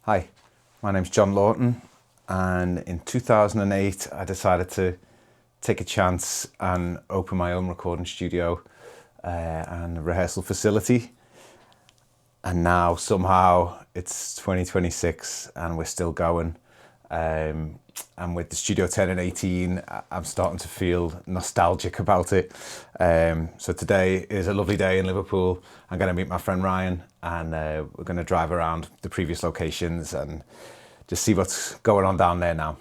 Hi, my name's John Lawton, and in 2008 I decided to take a chance and open my own recording studio and rehearsal facility. And now somehow it's 2026 and we're still going. And with the studio turning 18, I'm starting to feel nostalgic about it. So today is a lovely day in Liverpool. I'm going to meet my friend Ryan, and we're going to drive around the previous locations and just see what's going on down there now.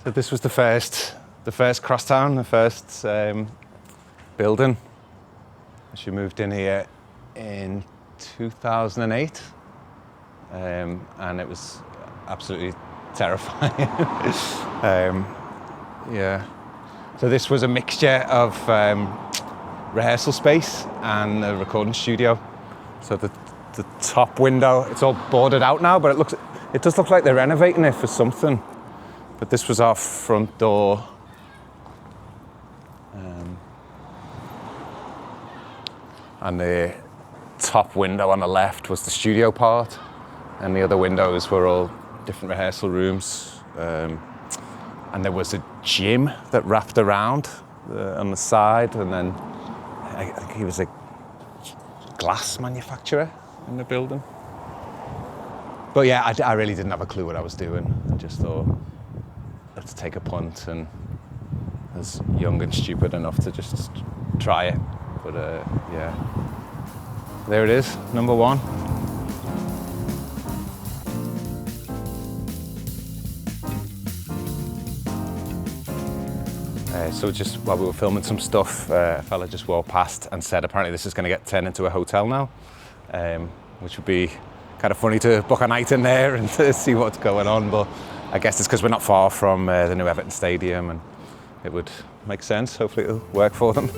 So this was the first Crosstown, the first building. She moved in here in 2008, and it was absolutely terrifying. Yeah. So this was a mixture of rehearsal space and a recording studio. So the top window, it's all boarded out now, but it does look like they're renovating it for something. But this was our front door. And the top window on the left was the studio part. And the other windows were all different rehearsal rooms. And there was a gym that wrapped around on the side. And then I think he was a glass manufacturer in the building. But yeah, I really didn't have a clue what I was doing. I just thought, let's take a punt, and I was young and stupid enough to just try it. But yeah, there it is, number one. So just while we were filming some stuff, a fella just walked past and said apparently this is going to get turned into a hotel now, which would be kind of funny to book a night in there and to see what's going on. But I guess it's because we're not far from the new Everton Stadium, and it would make sense. Hopefully it'll work for them.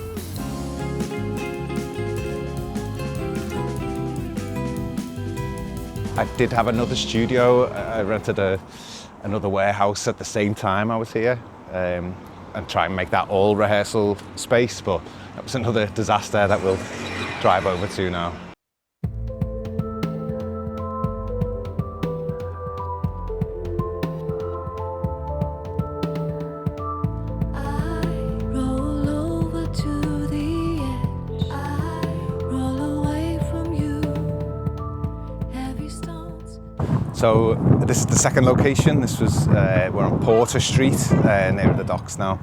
I did have another studio. I rented another warehouse at the same time I was here, and try and make that all rehearsal space, but that was another disaster that we'll drive over to now. So this is the second location. This was, we're on Porter Street, near the docks now.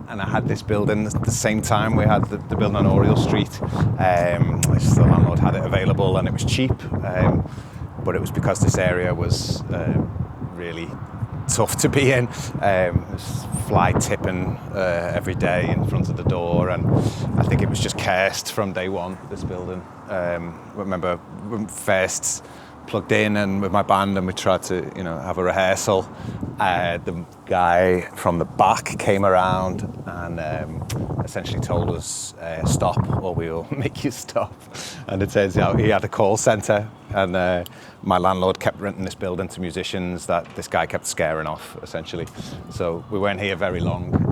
And I had this building at the same time we had the building on Oriel Street. The landlord had it available and it was cheap, but it was because this area was really tough to be in. There's fly tipping every day in front of the door, and I think it was just cursed from day one, this building. I remember when first plugged in and with my band, and we tried to, have a rehearsal. The guy from the back came around and essentially told us, stop or we'll make you stop. And it turns out he had a call centre, and my landlord kept renting this building to musicians that this guy kept scaring off, essentially. So we weren't here very long.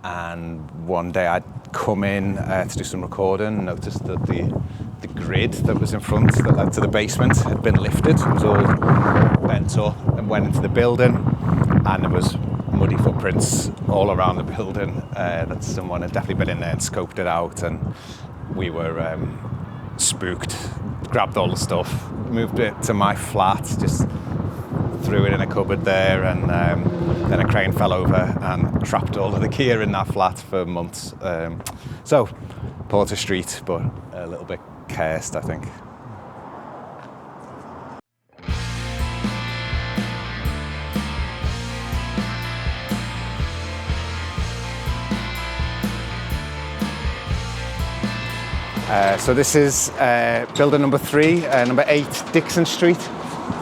And one day I'd come in to do some recording and noticed that the grid that was in front that led to the basement had been lifted. It was all bent up, and went into the building, and there was muddy footprints all around the building that someone had definitely been in there and scoped it out. And we were spooked, grabbed all the stuff, moved it to my flat, just threw it in a cupboard there, and then a crane fell over and trapped all of the gear in that flat for months. So Porter Street, but a little bit cursed, I think. So this is building number 3, number 8 Dixon Street,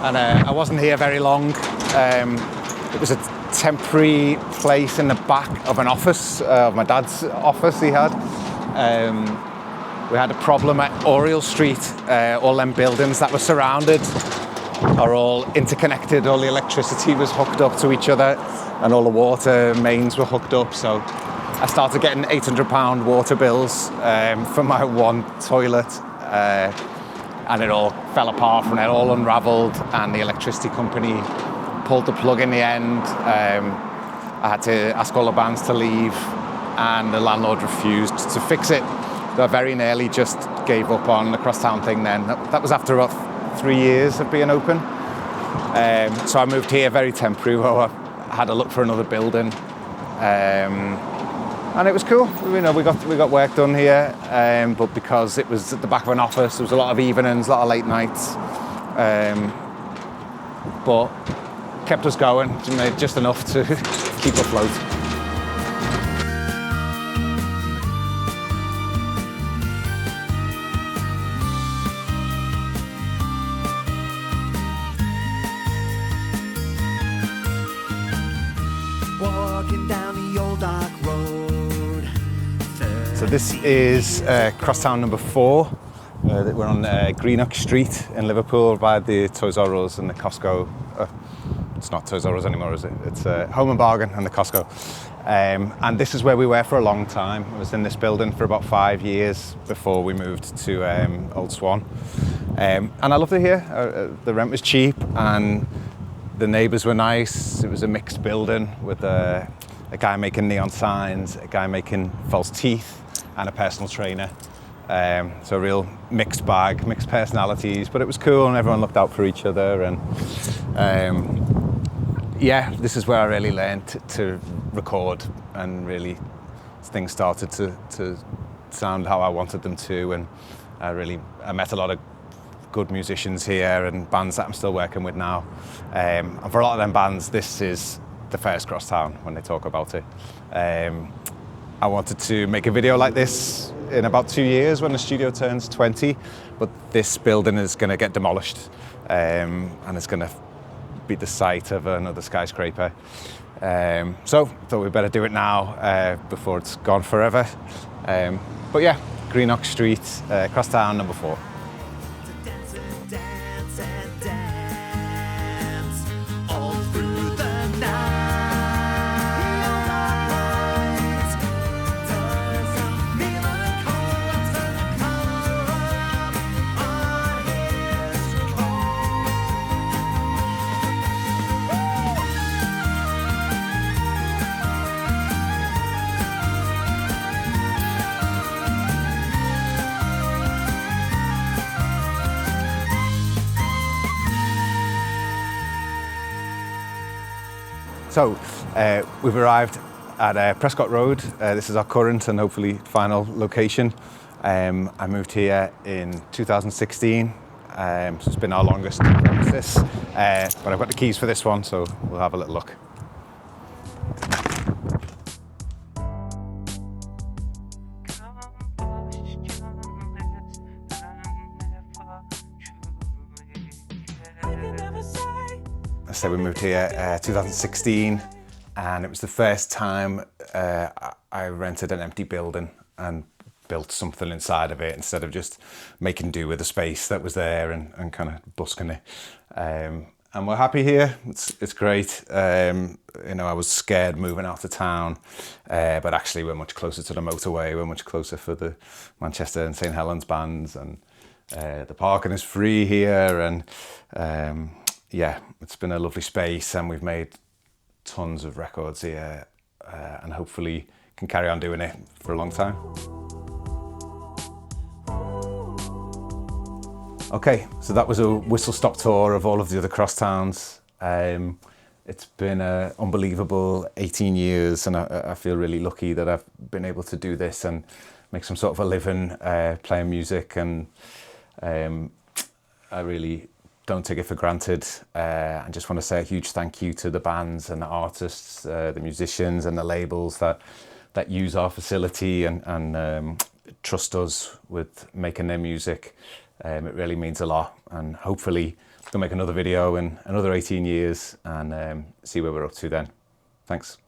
and I wasn't here very long. It was a temporary place in the back of an office, my dad's office he had. We had a problem at Oriel Street. All them buildings that were surrounded are all interconnected. All the electricity was hooked up to each other and all the water mains were hooked up. So I started getting £800 water bills for my one toilet. And it all fell apart from it, all unravelled, and the electricity company pulled the plug in the end. I had to ask all the bands to leave, and the landlord refused to fix it. So I very nearly just gave up on the Crosstown thing then. That was after about 3 years of being open. So I moved here very temporary, where I had to look for another building. And it was cool. You know, we got work done here, but because it was at the back of an office, there was a lot of evenings, a lot of late nights. But kept us going, just enough to keep afloat. Walking down the old dark road. So this is Crosstown number 4. We're on Greenock Street in Liverpool by the Toys R Us and the Costco. It's not Toys R Us anymore, is it? It's Home and Bargain and the Costco. And this is where we were for a long time. I was in this building for about 5 years before we moved to Old Swan. And I loved it here. The rent was cheap and the neighbours were nice. It was a mixed building with a guy making neon signs, a guy making false teeth, and a personal trainer. So a real mixed bag, mixed personalities, but it was cool and everyone looked out for each other. And yeah, this is where I really learned to record, and really things started to sound how I wanted them to. And I met a lot of good musicians here and bands that I'm still working with now. And for a lot of them bands, this is the first Crosstown when they talk about it. I wanted to make a video like this in about 2 years when the studio turns 20, but this building is going to get demolished, and it's going to be the site of another skyscraper. So I thought we'd better do it now before it's gone forever. But yeah, Greenock Street, Crosstown number 4. So we've arrived at Prescott Road. This is our current and hopefully final location. I moved here in 2016, so it's been our longest premises. But I've got the keys for this one, so we'll have a little look. So we moved here 2016, and it was the first time I rented an empty building and built something inside of it instead of just making do with the space that was there and kind of busking it. And we're happy here. It's great. You know, I was scared moving out of town, but actually we're much closer to the motorway. We're much closer for the Manchester and St Helens bands, and the parking is free here, and yeah, it's been a lovely space, and we've made tons of records here, and hopefully can carry on doing it for a long time. Okay, so that was a whistle-stop tour of all of the other Crosstowns. It's been an unbelievable 18 years, and I feel really lucky that I've been able to do this and make some sort of a living playing music, and I really don't take it for granted. I just want to say a huge thank you to the bands and the artists, the musicians and the labels that use our facility and trust us with making their music. It really means a lot, and hopefully we'll make another video in another 18 years and see where we're up to then. Thanks.